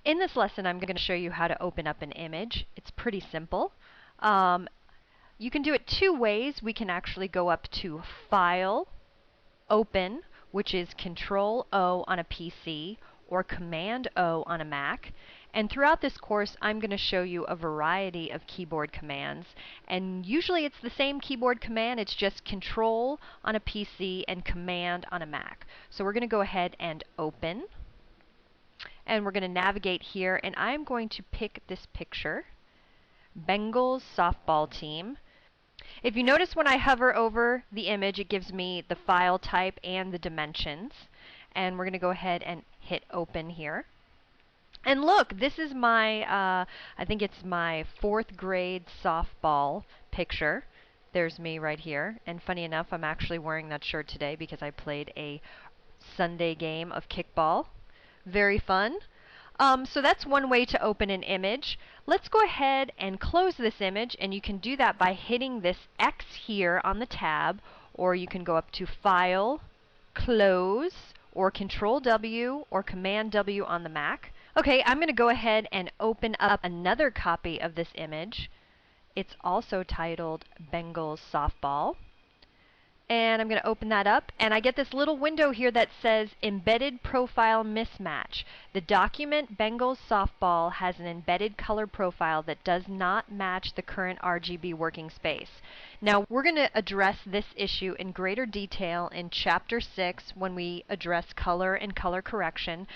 In this lesson, I'm going to show you how to open up an image. It's pretty simple. You can do it two ways. We can actually go up to File, Open, which is Control O on a PC or Command O on a Mac. And throughout this course, I'm going to show you a variety of keyboard commands. And usually it's the same keyboard command, it's just Control on a PC and Command on a Mac. So we're going to go ahead and open. And we're going to navigate here, and I'm going to pick this picture, Bengals softball team. If you notice when I hover over the image, it gives me the file type and the dimensions. And we're going to go ahead and hit open here. And look, this is my, I think it's my 4th grade softball picture. There's me right here. And funny enough, I'm actually wearing that shirt today because I played a Sunday game of kickball. Very fun. So that's one way to open an image. Let's go ahead and close this image, and you can do that by hitting this X here on the tab, or you can go up to File, Close, or Control W or Command W on the Mac. Okay, I'm going to go ahead and open up another copy of this image. It's also titled Bengals Softball. And I'm going to open that up, and I get this little window here that says Embedded Profile Mismatch. The document Bengals Softball has an embedded color profile that does not match the current RGB working space. Now, we're going to address this issue in greater detail in Chapter 6 when we address color and color correction.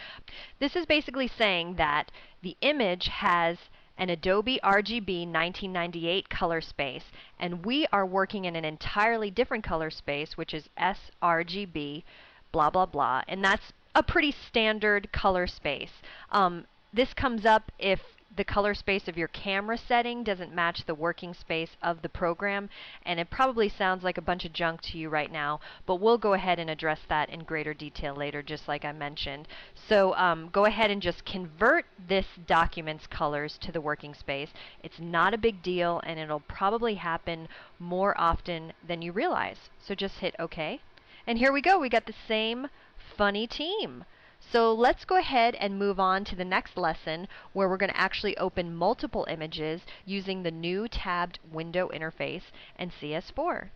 This is basically saying that the image has an Adobe RGB 1998 color space, and we are working in an entirely different color space, which is sRGB, blah blah blah, and that's a pretty standard color space. This comes up if the color space of your camera setting doesn't match the working space of the program, and it probably sounds like a bunch of junk to you right now, but we'll go ahead and address that in greater detail later, just like I mentioned. So go ahead and just convert this document's colors to the working space. It's not a big deal, and it'll probably happen more often than you realize. So just hit OK. And here we go. We got the same funny team. So let's go ahead and move on to the next lesson, where we're going to actually open multiple images using the new tabbed window interface and CS4.